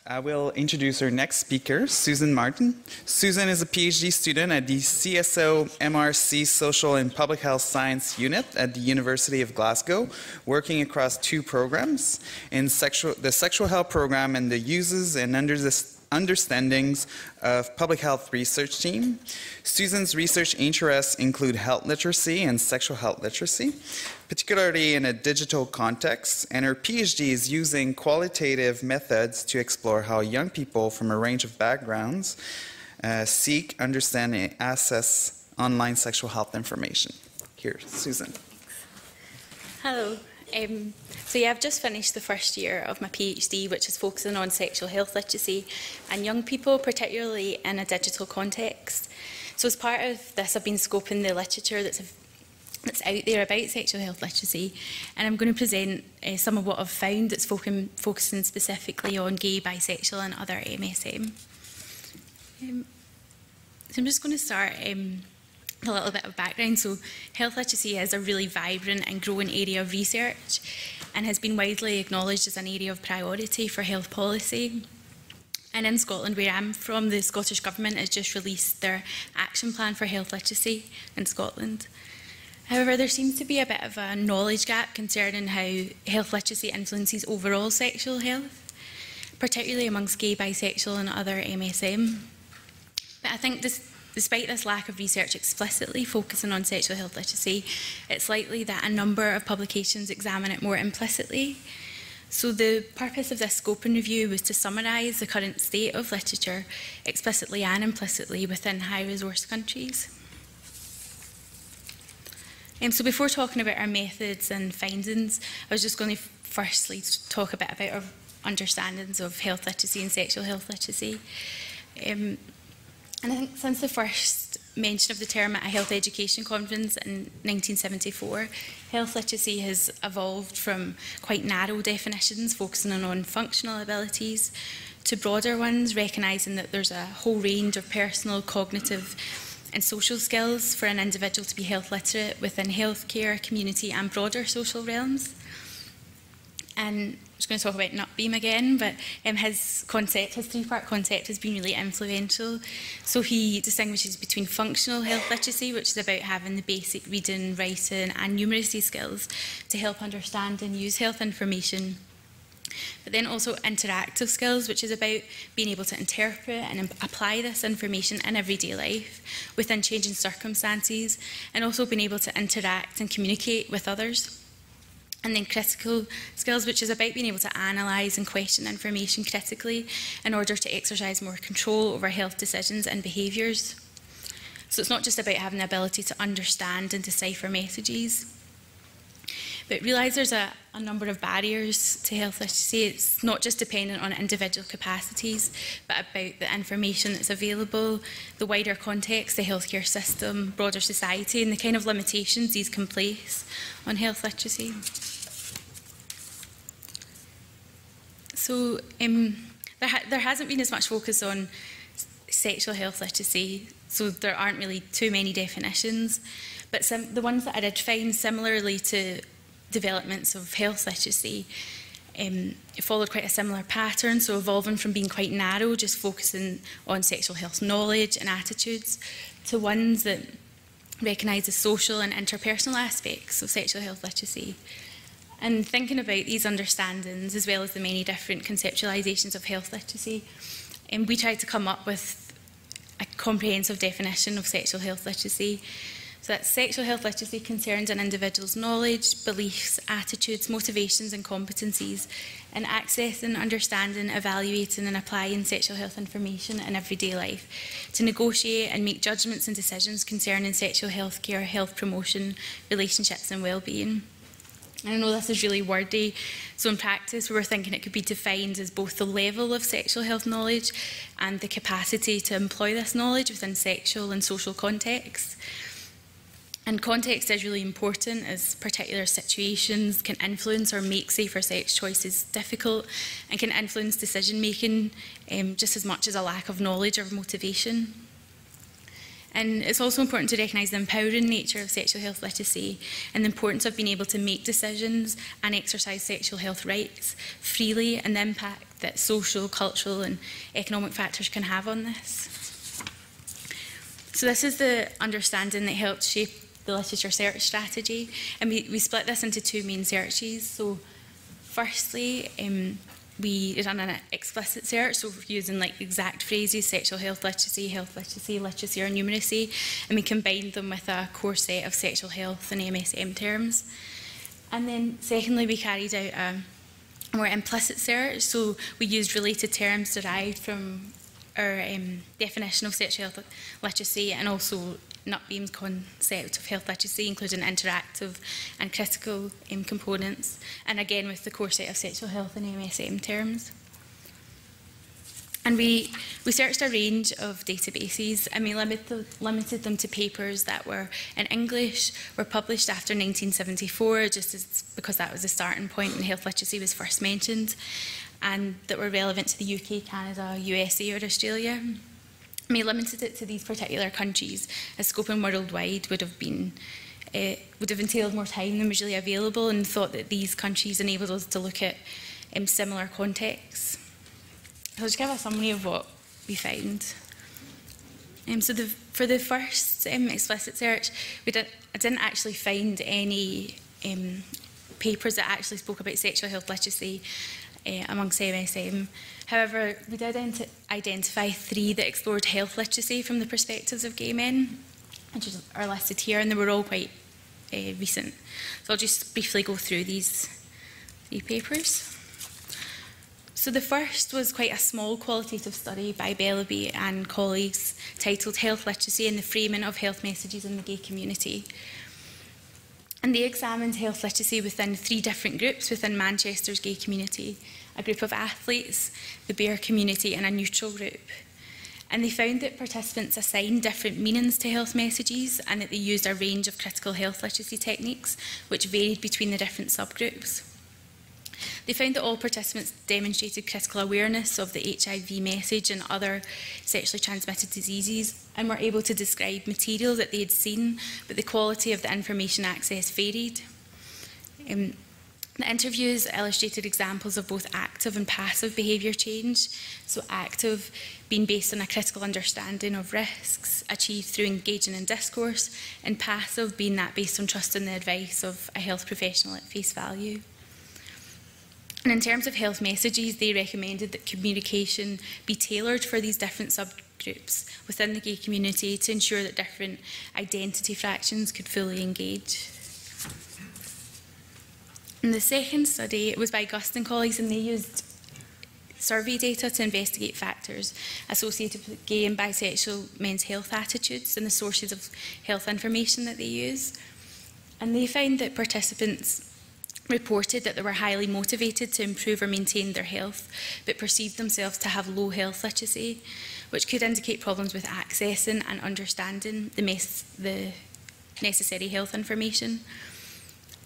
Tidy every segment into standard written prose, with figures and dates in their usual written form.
I will introduce our next speaker, Susan Martin. Susan is a PhD student at the CSO MRC Social and Public Health Science Unit at the University of Glasgow, working across two programs, in the Sexual Health Program and the Uses and Understandings of Public Health Research Team. Susan's research interests include health literacy and sexual health literacy, particularly in a digital context, and her PhD is using qualitative methods to explore how young people from a range of backgrounds seek, understand, and access online sexual health information. Here, Susan. Hello. I've just finished the first year of my PhD, which is focusing on sexual health literacy and young people, particularly in a digital context. So as part of this, I've been scoping the literature that's out there about sexual health literacy, and I'm going to present some of what I've found that's focusing specifically on gay, bisexual and other MSM. So I'm just going to start a little bit of background. So health literacy is a really vibrant and growing area of research and has been widely acknowledged as an area of priority for health policy. And in Scotland, where I'm from, the Scottish Government has just released their action plan for health literacy in Scotland. However, there seems to be a bit of a knowledge gap concerning how health literacy influences overall sexual health, particularly amongst gay, bisexual and other MSM. But I think despite this lack of research explicitly focusing on sexual health literacy, it's likely that a number of publications examine it more implicitly. So the purpose of this scoping review was to summarise the current state of literature explicitly and implicitly within high-resource countries. So before talking about our methods and findings, I was just going to firstly talk a bit about our understandings of health literacy and sexual health literacy. And I think since the first mention of the term at a health education conference in 1974, health literacy has evolved from quite narrow definitions focusing on functional abilities to broader ones, recognising that there's a whole range of personal, cognitive and social skills for an individual to be health literate within healthcare, community and broader social realms. And I'm just going to talk about Nutbeam again, but his three-part concept has been really influential. So he distinguishes between functional health literacy, which is about having the basic reading, writing and numeracy skills to help understand and use health information. But then also interactive skills, which is about being able to interpret and apply this information in everyday life within changing circumstances, and also being able to interact and communicate with others. And then critical skills, which is about being able to analyse and question information critically in order to exercise more control over health decisions and behaviours. So it's not just about having the ability to understand and decipher messages, but realise there's a number of barriers to health literacy. It's not just dependent on individual capacities, but about the information that's available, the wider context, the healthcare system, broader society, and the kind of limitations these can place on health literacy. So there hasn't been as much focus on sexual health literacy, so there aren't really too many definitions, but the ones that I did find, similarly to developments of health literacy, it followed quite a similar pattern, so evolving from being quite narrow, just focusing on sexual health knowledge and attitudes, to ones that recognise the social and interpersonal aspects of sexual health literacy. And thinking about these understandings, as well as the many different conceptualisations of health literacy, we tried to come up with a comprehensive definition of sexual health literacy. So that sexual health literacy concerns an individual's knowledge, beliefs, attitudes, motivations and competencies in accessing, understanding, evaluating and applying sexual health information in everyday life to negotiate and make judgments and decisions concerning sexual health care, health promotion, relationships and well-being. And I know this is really wordy, so in practice we were thinking it could be defined as both the level of sexual health knowledge and the capacity to employ this knowledge within sexual and social contexts. And context is really important, as particular situations can influence or make safer sex choices difficult and can influence decision making just as much as a lack of knowledge or motivation. And it's also important to recognise the empowering nature of sexual health literacy and the importance of being able to make decisions and exercise sexual health rights freely, and the impact that social, cultural and economic factors can have on this. So this is the understanding that helped shape the literature search strategy, and we split this into two main searches. So firstly, we run an explicit search, so we're using like exact phrases, sexual health literacy, literacy or numeracy, and we combined them with a core set of sexual health and MSM terms. And then secondly, we carried out a more implicit search, so we used related terms derived from our definition of sexual health literacy, and also Nutbeam's concept of health literacy, including interactive and critical components, and again with the core set of sexual health and MSM terms. And we searched a range of databases, and we limited them to papers that were in English, were published after 1974, because that was the starting point when health literacy was first mentioned, and that were relevant to the UK, Canada, USA or Australia. We limited it to these particular countries, as scoping worldwide would have entailed more time than was really available, and thought that these countries enabled us to look at similar contexts. I'll just give a summary of what we found. For the first explicit search, I didn't actually find any papers that actually spoke about sexual health literacy amongst MSM. However, we did identify 3 that explored health literacy from the perspectives of gay men, which are listed here, and they were all quite recent. So I'll just briefly go through these 3 papers. So the first was quite a small qualitative study by Bellaby and colleagues titled Health Literacy and the Framing of Health Messages in the Gay Community. And they examined health literacy within 3 different groups within Manchester's gay community: a group of athletes, the bear community and a neutral group. And they found that participants assigned different meanings to health messages, and that they used a range of critical health literacy techniques which varied between the different subgroups. They found that all participants demonstrated critical awareness of the HIV message and other sexually transmitted diseases, and were able to describe material that they had seen, but the quality of the information access varied. The interviews illustrated examples of both active and passive behaviour change, so active being based on a critical understanding of risks achieved through engaging in discourse, and passive being that based on trusting the advice of a health professional at face value. And in terms of health messages, they recommended that communication be tailored for these different subgroups within the gay community to ensure that different identity fractions could fully engage. And the second study was by Gust and colleagues, and they used survey data to investigate factors associated with gay and bisexual men's health attitudes and the sources of health information that they use. And they found that participants reported that they were highly motivated to improve or maintain their health, but perceived themselves to have low health literacy, which could indicate problems with accessing and understanding the necessary health information.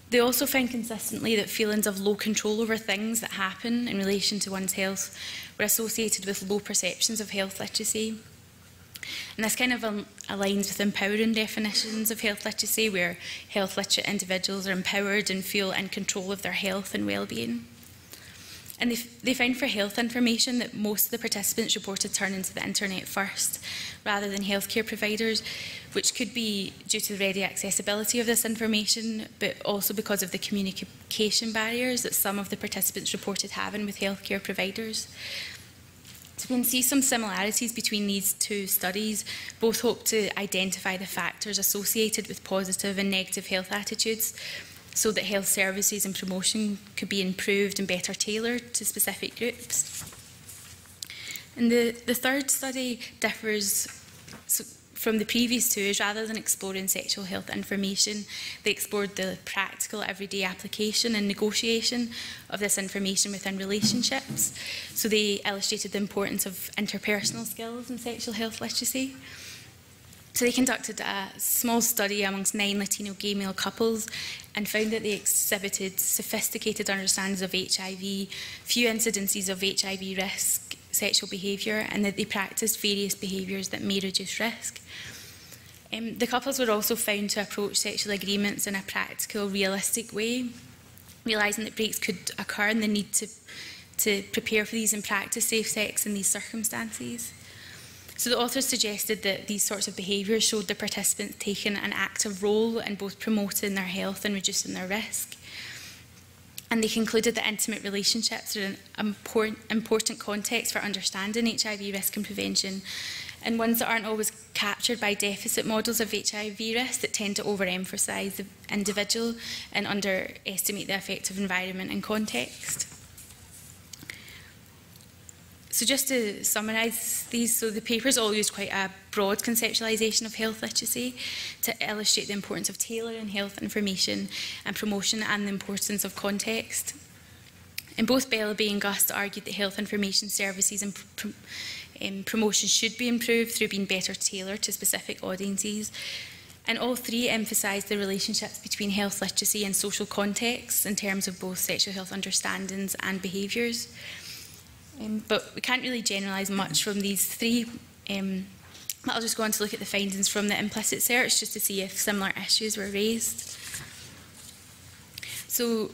They also found consistently that feelings of low control over things that happen in relation to one's health were associated with low perceptions of health literacy. And this kind of aligns with empowering definitions of health literacy, where health literate individuals are empowered and feel in control of their health and well-being. And they found for health information that most of the participants reported turning to the internet first, rather than healthcare providers, which could be due to the ready accessibility of this information, but also because of the communication barriers that some of the participants reported having with healthcare providers. So we can see some similarities between these 2 studies. Both hope to identify the factors associated with positive and negative health attitudes, so that health services and promotion could be improved and better tailored to specific groups. And the third study differs from the previous 2, is rather than exploring sexual health information, they explored the practical everyday application and negotiation of this information within relationships. So they illustrated the importance of interpersonal skills in sexual health literacy. So they conducted a small study amongst 9 Latino gay male couples and found that they exhibited sophisticated understandings of HIV, few incidences of HIV risk, sexual behaviour, and that they practiced various behaviours that may reduce risk. The couples were also found to approach sexual agreements in a practical, realistic way, realising that breaks could occur and the need to prepare for these and practice safe sex in these circumstances. So the authors suggested that these sorts of behaviours showed the participants taking an active role in both promoting their health and reducing their risk. And they concluded that intimate relationships are an important context for understanding HIV risk and prevention, and ones that aren't always captured by deficit models of HIV risk that tend to overemphasise the individual and underestimate the effect of environment and context. So just to summarise these, so the papers all used quite a broad conceptualisation of health literacy to illustrate the importance of tailoring health information and promotion and the importance of context. And both Bellaby and Gust argued that health information services and promotion should be improved through being better tailored to specific audiences. And all three emphasised the relationships between health literacy and social contexts in terms of both sexual health understandings and behaviours. But we can't really generalise much from these three. I'll just go on to look at the findings from the implicit search just to see if similar issues were raised. So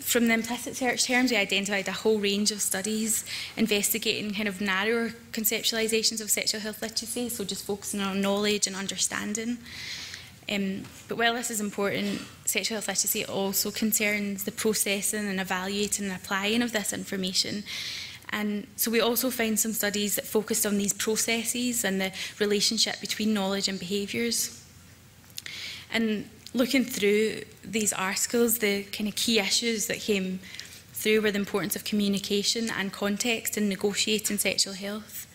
from the implicit search terms, we identified a whole range of studies investigating kind of narrower conceptualisations of sexual health literacy, so just focusing on knowledge and understanding. But while this is important, sexual health literacy also concerns the processing and evaluating and applying of this information. And so we also found some studies that focused on these processes and the relationship between knowledge and behaviours. And looking through these articles, the kind of key issues that came through were the importance of communication and context in negotiating sexual health.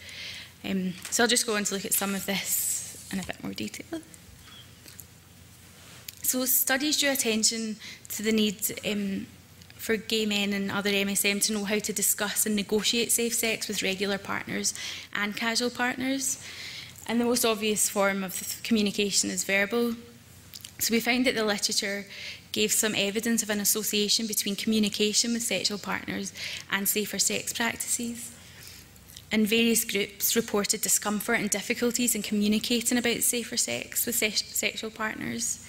So I'll just go on to look at some of this in a bit more detail. So studies drew attention to the need for gay men and other MSM to know how to discuss and negotiate safe sex with regular partners and casual partners. And the most obvious form of communication is verbal. So we found that the literature gave some evidence of an association between communication with sexual partners and safer sex practices. And various groups reported discomfort and difficulties in communicating about safer sex with sexual partners.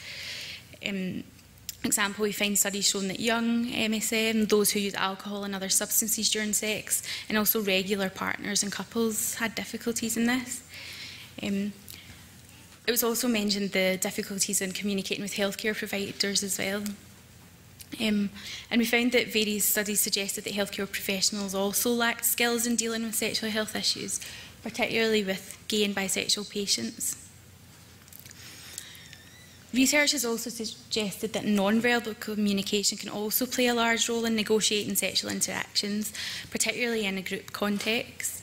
Example, we find studies showing that young MSM, those who use alcohol and other substances during sex, and also regular partners and couples had difficulties in this. It was also mentioned the difficulties in communicating with healthcare providers as well. And we found that various studies suggested that healthcare professionals also lacked skills in dealing with sexual health issues, particularly with gay and bisexual patients. Research has also suggested that non-verbal communication can also play a large role in negotiating sexual interactions, particularly in a group context.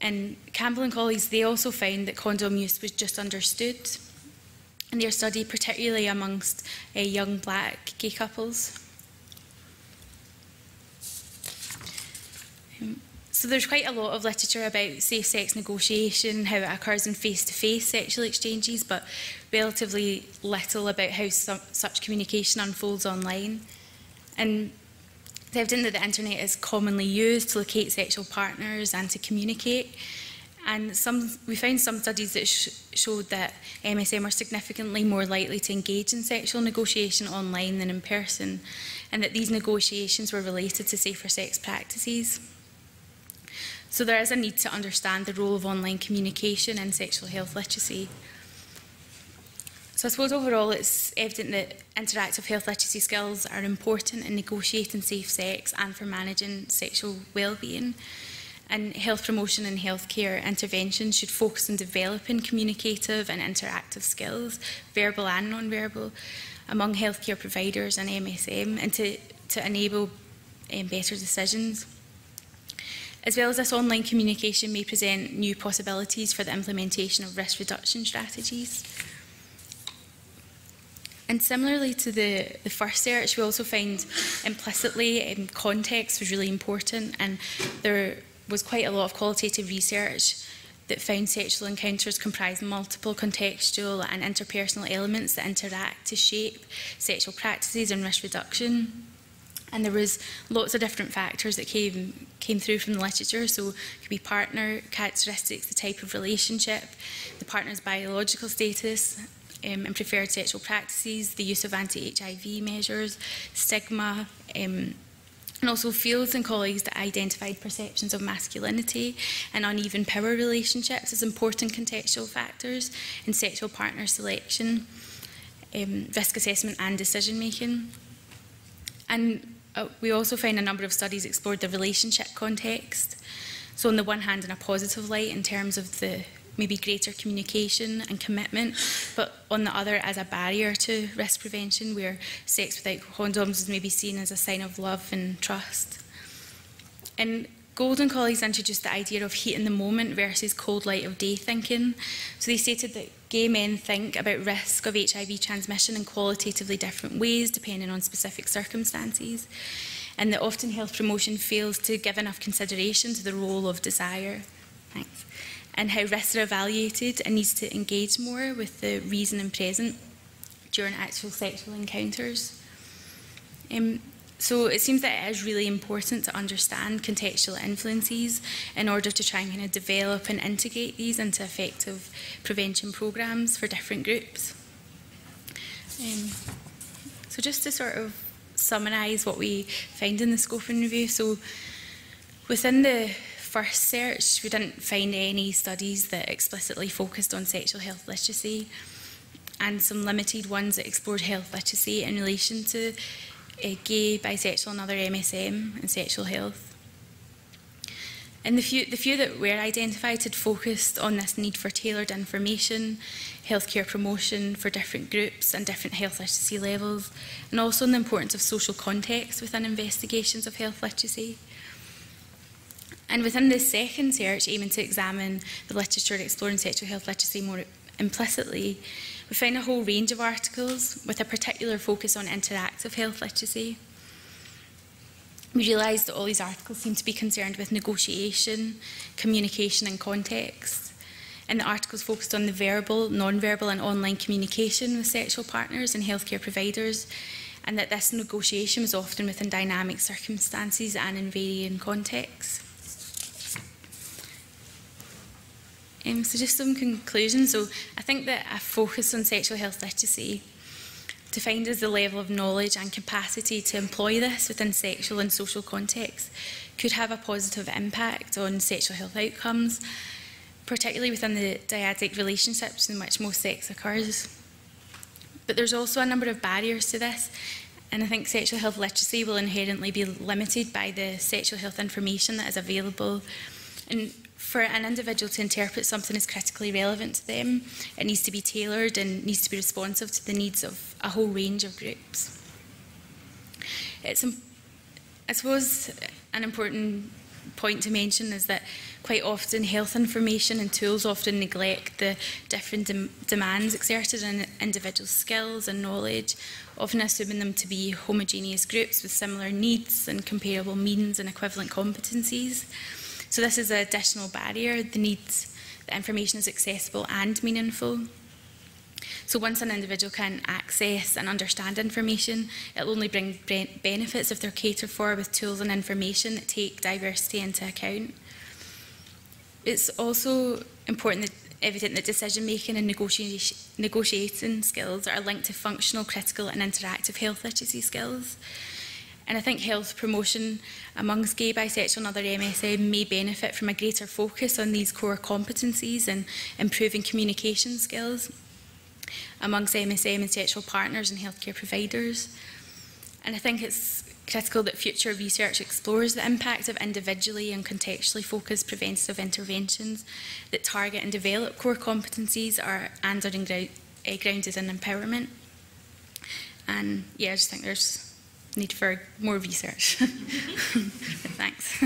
And Campbell and colleagues, they also found that condom use was just understood in their study, particularly amongst young black gay couples. So there's quite a lot of literature about safe sex negotiation, how it occurs in face-to-face sexual exchanges, but relatively little about how such communication unfolds online. And it's evident that the internet is commonly used to locate sexual partners and to communicate. And we found some studies that showed that MSM are significantly more likely to engage in sexual negotiation online than in person, and that these negotiations were related to safer sex practices. So there is a need to understand the role of online communication in sexual health literacy. So I suppose overall it's evident that interactive health literacy skills are important in negotiating safe sex and for managing sexual well-being. And health promotion and healthcare intervention should focus on developing communicative and interactive skills, verbal and non-verbal, among healthcare providers and MSM, and to enable better decisions. As well as this, online communication may present new possibilities for the implementation of risk reduction strategies. And similarly to the first search, we also find implicitly context was really important, and there was quite a lot of qualitative research that found sexual encounters comprise multiple contextual and interpersonal elements that interact to shape sexual practices and risk reduction. And there was lots of different factors that came through from the literature. So it could be partner characteristics, the type of relationship, the partner's biological status, and preferred sexual practices, the use of anti-HIV measures, stigma, and also fields and colleagues that identified perceptions of masculinity and uneven power relationships as important contextual factors in sexual partner selection, risk assessment and decision making. And we also found a number of studies explored the relationship context. So on the one hand, in a positive light in terms of the maybe greater communication and commitment, but on the other as a barrier to risk prevention, where sex without condoms is maybe seen as a sign of love and trust. And Gold and colleagues introduced the idea of heat in the moment versus cold light of day thinking. So they stated that gay men think about risk of HIV transmission in qualitatively different ways depending on specific circumstances, and that often health promotion fails to give enough consideration to the role of desire. Thanks. And how risks are evaluated and needs to engage more with the reason and present during actual sexual encounters. So it seems that it is really important to understand contextual influences in order to try and kind of develop and integrate these into effective prevention programmes for different groups. So just to sort of summarise what we find in the scoping review. So within the first search, we didn't find any studies that explicitly focused on sexual health literacy, and some limited ones that explored health literacy in relation to gay, bisexual and other MSM and sexual health. And the few that were identified had focused on this need for tailored information, healthcare promotion for different groups and different health literacy levels, and also on the importance of social context within investigations of health literacy. And within this second search, aiming to examine the literature exploring sexual health literacy more implicitly, we found a whole range of articles with a particular focus on interactive health literacy. We realised that all these articles seem to be concerned with negotiation, communication and context, and the articles focused on the verbal, non-verbal and online communication with sexual partners and healthcare providers, and that this negotiation was often within dynamic circumstances and in varying contexts. So just some conclusions. So I think that a focus on sexual health literacy, defined as the level of knowledge and capacity to employ this within sexual and social contexts, could have a positive impact on sexual health outcomes, particularly within the dyadic relationships in which most sex occurs. But there's also a number of barriers to this, and I think sexual health literacy will inherently be limited by the sexual health information that is available. And for an individual to interpret something as critically relevant to them, it needs to be tailored and needs to be responsive to the needs of a whole range of groups. It's, I suppose, an important point to mention is that quite often health information and tools often neglect the different demands exerted on individual skills and knowledge, often assuming them to be homogeneous groups with similar needs and comparable means and equivalent competencies. So this is an additional barrier, the need that information is accessible and meaningful. So once an individual can access and understand information, it will only bring benefits if they're catered for with tools and information that take diversity into account. It's also evident that decision-making and negotiating skills are linked to functional, critical and interactive health literacy skills. And I think health promotion amongst gay, bisexual and other MSM may benefit from a greater focus on these core competencies and improving communication skills amongst MSM and sexual partners and healthcare providers. And I think it's critical that future research explores the impact of individually and contextually focused preventative interventions that target and develop core competencies and are grounded in empowerment. And yeah, I just think there's need for more research. Thanks.